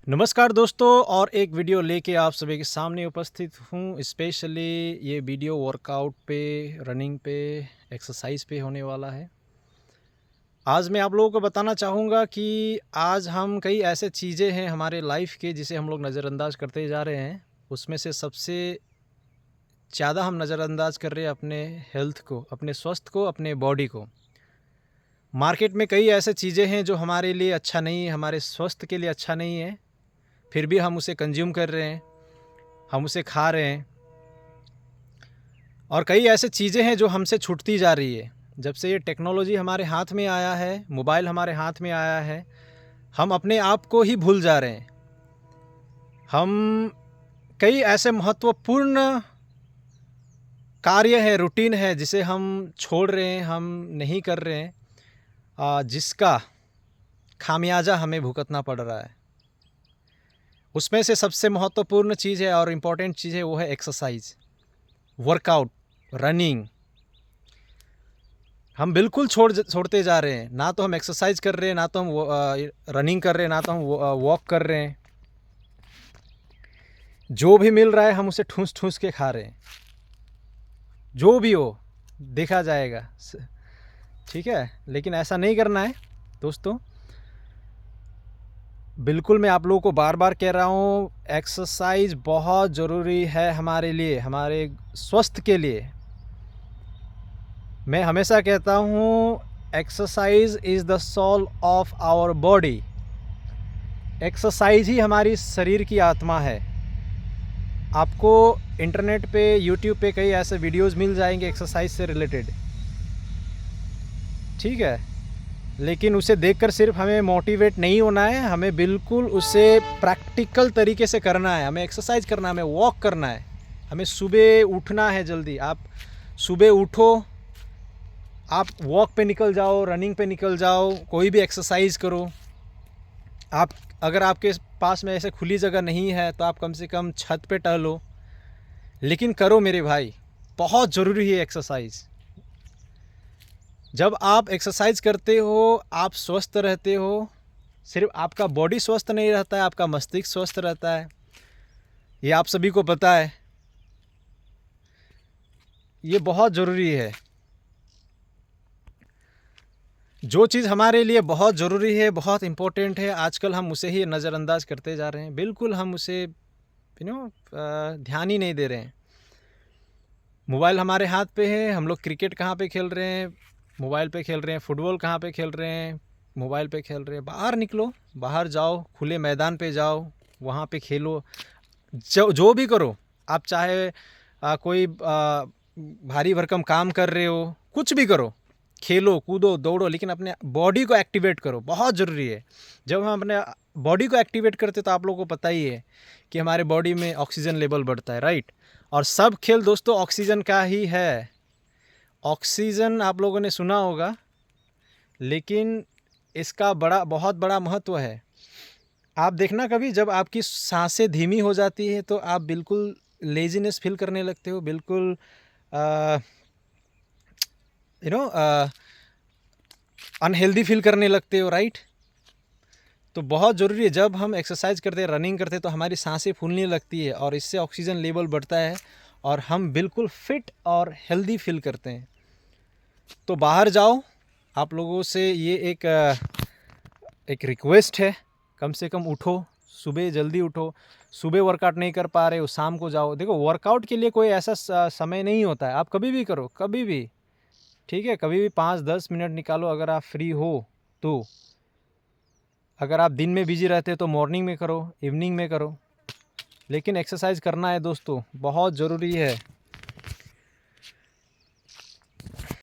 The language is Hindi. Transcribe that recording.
नमस्कार दोस्तों, और एक वीडियो लेके आप सभी के सामने उपस्थित हूँ। स्पेशली ये वीडियो वर्कआउट पे, रनिंग पे, एक्सरसाइज पे होने वाला है। आज मैं आप लोगों को बताना चाहूँगा कि आज हम कई ऐसे चीज़ें हैं हमारे लाइफ के जिसे हम लोग नज़रअंदाज करते जा रहे हैं। उसमें से सबसे ज़्यादा हम नज़रअंदाज कर रहे हैं अपने हेल्थ को, अपने स्वास्थ्य को, अपने बॉडी को। मार्केट में कई ऐसे चीज़ें हैं जो हमारे लिए अच्छा नहीं है, हमारे स्वास्थ्य के लिए अच्छा नहीं है, फिर भी हम उसे कंज्यूम कर रहे हैं, हम उसे खा रहे हैं। और कई ऐसे चीज़ें हैं जो हमसे छूटती जा रही है। जब से ये टेक्नोलॉजी हमारे हाथ में आया है, मोबाइल हमारे हाथ में आया है, हम अपने आप को ही भूल जा रहे हैं। हम कई ऐसे महत्वपूर्ण कार्य है, रूटीन है जिसे हम छोड़ रहे हैं, हम नहीं कर रहे हैं, जिसका खामियाजा हमें भुगतना पड़ रहा है। उसमें से सबसे महत्वपूर्ण चीज़ है और इम्पॉर्टेंट चीज़ है वो है एक्सरसाइज, वर्कआउट, रनिंग। हम बिल्कुल छोड़ते जा रहे हैं। ना तो हम एक्सरसाइज कर रहे हैं, ना तो हम रनिंग कर रहे हैं, ना तो हम वॉक कर रहे हैं। जो भी मिल रहा है हम उसे ठूस ठूस के खा रहे हैं। जो भी हो देखा जाएगा, ठीक है। लेकिन ऐसा नहीं करना है दोस्तों। बिल्कुल मैं आप लोगों को बार बार कह रहा हूँ, एक्सरसाइज बहुत ज़रूरी है हमारे लिए, हमारे स्वास्थ्य के लिए। मैं हमेशा कहता हूँ, exercise is the soul of our body. Exercise ही हमारी शरीर की आत्मा है। आपको इंटरनेट पे, यूट्यूब पे कई ऐसे वीडियोस मिल जाएंगे एक्सरसाइज से रिलेटेड, ठीक है। लेकिन उसे देखकर सिर्फ हमें मोटिवेट नहीं होना है, हमें बिल्कुल उसे प्रैक्टिकल तरीके से करना है। हमें एक्सरसाइज करना है, हमें वॉक करना है, हमें सुबह उठना है जल्दी। आप सुबह उठो, आप वॉक पे निकल जाओ, रनिंग पे निकल जाओ, कोई भी एक्सरसाइज करो। आप अगर आपके पास में ऐसे खुली जगह नहीं है तो आप कम से कम छत पे टहलो, लेकिन करो मेरे भाई। बहुत ज़रूरी है एक्सरसाइज। जब आप एक्सरसाइज करते हो, आप स्वस्थ रहते हो। सिर्फ आपका बॉडी स्वस्थ नहीं रहता है, आपका मस्तिष्क स्वस्थ रहता है। ये आप सभी को पता है। ये बहुत ज़रूरी है। जो चीज़ हमारे लिए बहुत ज़रूरी है, बहुत इम्पोर्टेंट है, आजकल हम उसे ही नज़रअंदाज करते जा रहे हैं। बिल्कुल हम उसे ध्यान ही नहीं दे रहे हैं। मोबाइल हमारे हाथ पे है, हम लोग क्रिकेट कहाँ पे खेल रहे हैं, मोबाइल पे खेल रहे हैं। फुटबॉल कहाँ पे खेल रहे हैं, मोबाइल पे खेल रहे हैं। बाहर निकलो, बाहर जाओ, खुले मैदान पे जाओ, वहाँ पे खेलो। जो भी करो आप, चाहे कोई भारी भरकम काम कर रहे हो, कुछ भी करो, खेलो, कूदो, दौड़ो, लेकिन अपने बॉडी को एक्टिवेट करो। बहुत ज़रूरी है। जब हम अपने बॉडी को एक्टिवेट करते तो आप लोगों को पता ही है कि हमारे बॉडी में ऑक्सीजन लेवल बढ़ता है, राइट। और सब खेल दोस्तों ऑक्सीजन का ही है। ऑक्सीजन आप लोगों ने सुना होगा, लेकिन इसका बहुत बड़ा महत्व है। आप देखना कभी जब आपकी सांसें धीमी हो जाती है तो आप बिल्कुल लेजीनेस फील करने लगते हो, बिल्कुल अनहेल्दी फील करने लगते हो, राइट। तो बहुत ज़रूरी है, जब हम एक्सरसाइज करते हैं, रनिंग करते हैं, तो हमारी सांसें फूलने लगती है और इससे ऑक्सीजन लेवल बढ़ता है और हम बिल्कुल फिट और हेल्दी फील करते हैं। तो बाहर जाओ। आप लोगों से ये एक रिक्वेस्ट है, कम से कम उठो, सुबह जल्दी उठो। सुबह वर्कआउट नहीं कर पा रहे हो, शाम को जाओ। देखो, वर्कआउट के लिए कोई ऐसा समय नहीं होता है, आप कभी भी करो, कभी भी, ठीक है। कभी भी 5-10 मिनट निकालो अगर आप फ्री हो तो। अगर आप दिन में बिजी रहते हो तो मॉर्निंग में करो, इवनिंग में करो, लेकिन एक्सरसाइज करना है दोस्तों, बहुत ज़रूरी है।